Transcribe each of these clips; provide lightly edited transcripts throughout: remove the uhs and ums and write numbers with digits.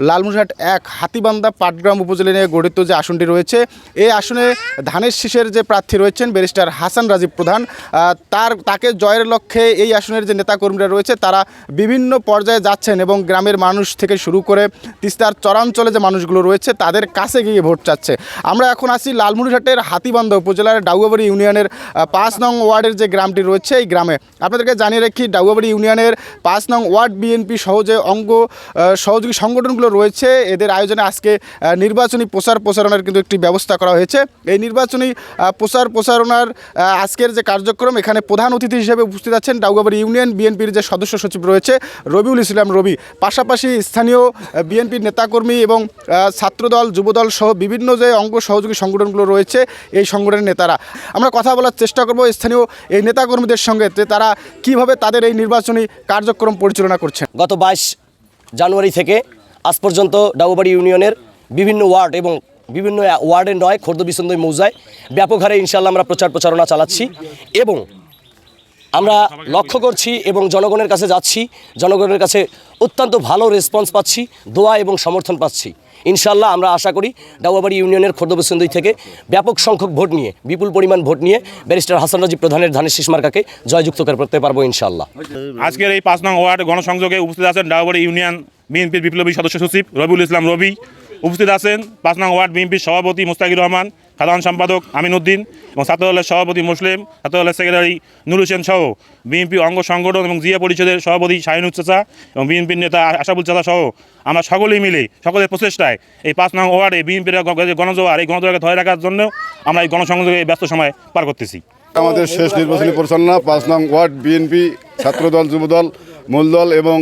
লালমনিরহাট এক হাতীবান্ধা পাটগ্রাম উপজেলা নিয়ে গঠিত যে আসনটি রয়েছে, এই আসনে ধানের শীষের যে প্রার্থী রয়েছেন ব্যারিস্টার হাসান রাজীব প্রধান, তাকে জয়ের লক্ষ্যে এই আসনের যে নেতাকর্মীরা রয়েছে তারা বিভিন্ন পর্যায়ে যাচ্ছেন এবং গ্রামের মানুষ থেকে শুরু করে তিস্তার চরাঞ্চলে যে মানুষগুলো রয়েছে তাদের কাছে গিয়ে ভোট চাচ্ছে। আমরা এখন আছি লালমনিরহাটের হাতীবান্ধা উপজেলার ডাউয়াবাড়ি ইউনিয়নের ৫ নং ওয়ার্ডের যে গ্রামটি রয়েছে এই গ্রামে। আপনাদেরকে জানিয়ে রাখি, ডাউয়াবাড়ি ইউনিয়নের ৫ নং ওয়ার্ড বিএনপি সহ যে সহযোগী সংগঠনগুলো রয়েছে এদের আয়োজনে আজকে নির্বাচনী প্রচারণার কিন্তু একটি ব্যবস্থা করা হয়েছে। এই নির্বাচনী প্রচারণার আজকের যে কার্যক্রম, এখানে প্রধান অতিথি হিসেবে উপস্থিত আছেন ডাউয়াবাড়ি ইউনিয়ন বিএনপির যে সদস্য সচিব রয়েছে রবিউল ইসলাম রবি, পাশাপাশি স্থানীয় বিএনপির নেতাকর্মী এবং ছাত্রদল যুবদল সহ বিভিন্ন যে সহযোগী সংগঠনগুলো রয়েছে এই সংগঠনের নেতারা। আমরা কথা বলার চেষ্টা করব স্থানীয় এই নেতাকর্মীদের সঙ্গে যে তারা কিভাবে তাদের এই নির্বাচনী কার্যক্রম পরিচালনা করছেন। গত 22 জানুয়ারি থেকে আজ পর্যন্ত ডাউয়াবাড়ি ইউনিয়নের বিভিন্ন ওয়ার্ড এবং বিভিন্ন ওয়ার্ডে নয় খোর্দ বিসন্দই মৌজায় ব্যাপক হারে ইনশাআল্লাহ আমরা প্রচারণা চালাচ্ছি এবং আমরা লক্ষ্য করছি এবং জনগণের কাছে যাচ্ছি, জনগণের কাছে অত্যন্ত ভালো রেসপন্স পাচ্ছি, দোয়া এবং সমর্থন পাচ্ছি। ইনশাআল্লাহ আমরা আশা করি ডাউয়াবাড়ি ইউনিয়নের খোর্দ বিসন্দই থেকে ব্যাপক সংখ্যক ভোট নিয়ে, বিপুল পরিমাণ ভোট নিয়ে ব্যারিস্টার হাসান রাজীব প্রধানের ধানের শীষ মার্কাকে জয়যুক্ত করতে পারবো ইনশাআল্লাহ। আজকের এই ৫ নং ওয়ার্ড গণসংযোগে উপস্থিত আছেন ডাউয়াবাড়ি ইউনিয়ন বিএনপির বিপ্লবী সদস্য সচিব রবিউল ইসলাম রবি, উপস্থিত আছেন ৫ নং ওয়ার্ড বিএনপির সভাপতি মোস্তাকির রহমান, সাধারণ সম্পাদক আমিন উদ্দিন এবং ছাত্রদলের সভাপতি মুসলিম, ছাত্রদলের সেক্রেটারি নুর হোসেন সহ বিএনপি অঙ্গ সংগঠন এবং জিয়া পরিষদের সভাপতি শাহিনুর চাচা এবং বিএনপির নেতা আশাফুল চাচা সহ আমরা সকলেই মিলে সকলের প্রচেষ্টায় এই ৫ নং ওয়ার্ডে বিএনপির গণজোয়ার এই গণজোয়ারকে ধরে রাখার জন্য আমরা এই গণসংযোগে ব্যস্ত সময় পার করতেছি। আমাদের শেষ নির্বাচনী পরিচালনা ৫ নং ওয়ার্ড বিএনপি, ছাত্রদল, যুবদল, মূলদল এবং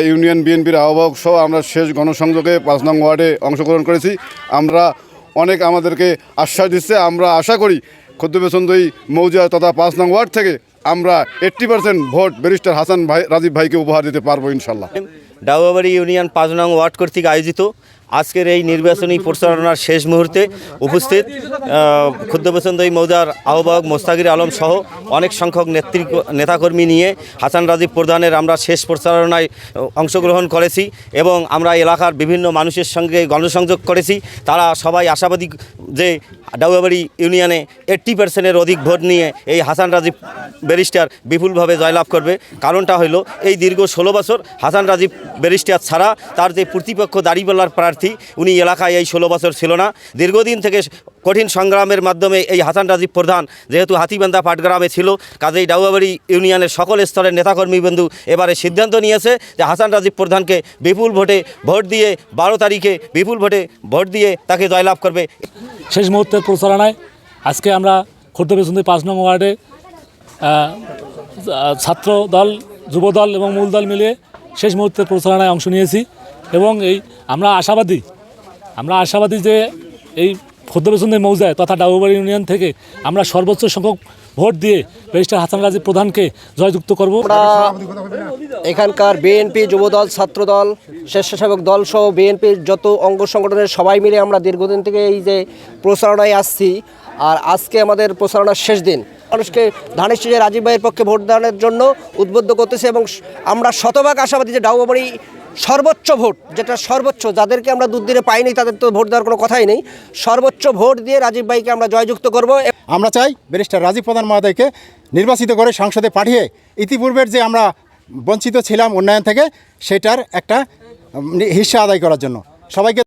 ইউনিয়ন বিএনপির আহ্বায়ক সহ আমরা শেষ গণসংযোগে ৫ নং ওয়ার্ডে অংশগ্রহণ করেছি। আমরা অনেক আমাদেরকে আশ্বাস দিচ্ছে। আমরা আশা করি খোর্দ বিসন্দই মৌজা তথা ৫ নং ওয়ার্ড থেকে আমরা 80% ভোট ব্যারিস্টার হাসান রাজীব ভাইকে উপহার দিতে পারবো ইনশাল্লাহ। ডাউয়াবাড়ি ইউনিয়ন ৫ নং ওয়ার্ড কর্তৃক আয়োজিত আজকের এই নির্বাচনী প্রচারণার শেষ মুহূর্তে উপস্থিত খোর্দ বিসন্দই মৌজার আহ্বায়ক মোস্তাকির আলম সহ অনেক সংখ্যক নেতাকর্মী নিয়ে হাসান রাজীব প্রধানের আমরা শেষ প্রচারণায় অংশগ্রহণ করেছি এবং আমরা এলাকার বিভিন্ন মানুষের সঙ্গে গণসংযোগ করেছি। তারা সবাই আশাবাদী যে ডাউয়াবাড়ি ইউনিয়নে 80%-এর অধিক ভোট নিয়ে এই হাসান রাজীব ব্যারিস্টার বিপুলভাবে জয়লাভ করবে। কারণটা হলো এই দীর্ঘ 16 বছর হাসান রাজীব ব্যারিস্টার ছাড়া তার যে প্রতিপক্ষ দাঁড়িপাল্লার প্রার্থী উনি এলাকায় এই 16 বছর ছিল না। দীর্ঘদিন থেকে কঠিন সংগ্রামের মাধ্যমে এই হাসান রাজীব প্রধান যেহেতু হাতীবান্ধা পাটগ্রামে ছিল, কাজেই ডাউয়াবাড়ি ইউনিয়নের সকল স্তরের নেতাকর্মী বন্ধু এবারে সিদ্ধান্ত নিয়েছে যে হাসান রাজীব প্রধানকে বিপুল ভোটে ভোট দিয়ে 12 তারিখে বিপুল ভোটে ভোট দিয়ে তাকে জয়লাভ করবে। শেষ মুহূর্তের প্রচারণায় আজকে আমরা খোর্দ বিসন্দই ৫ নং ওয়ার্ডে ছাত্র দল, যুবদল এবং মূল দল মিলিয়ে শেষ মুহূর্তের প্রচারণায় অংশ নিয়েছি এবং আমরা আশাবাদী যে এই খোর্দ বিসন্দই মৌজায় তথা ডাউয়াবাড়ি ইউনিয়ন থেকে আমরা সর্বোচ্চ সংখ্যক ভোট দিয়ে ব্যারিস্টার হাসান রাজীব প্রধানকে জয়যুক্ত করব। এখানকার বিএনপি, যুবদল, ছাত্রদল, স্বেচ্ছাসেবক দল সহ বিএনপির যত অঙ্গ সংগঠনের সবাই মিলে আমরা দীর্ঘদিন থেকে এই যে প্রচারণায় আসছি, আর আজকে আমাদের প্রচারণার শেষ দিন। মানুষকে ধানের শীষে রাজীব ভাইয়ের পক্ষে ভোট দানের জন্য উদ্বুদ্ধ করতেছে এবং আমরা শতভাগ আশাবাদী যে ডাউয়াবাড়ি সর্বোচ্চ ভোট, যেটা সর্বোচ্চ, যাদেরকে আমরা দুদিনে পাইনি তাদের তো ভোট দেওয়ার কোনো কথাই নেই, সর্বোচ্চ ভোট দিয়ে রাজীব ভাইকে আমরা জয়যুক্ত করব। আমরা চাই ব্যারিস্টার রাজীব প্রধান মহোদয়কে নির্বাচিত করে সংসদে পাঠিয়ে ইতিপূর্বের যে আমরা বঞ্চিত ছিলাম উন্নয়ন থেকে সেটার একটা হিস্সা আদায় করার জন্য সবাইকে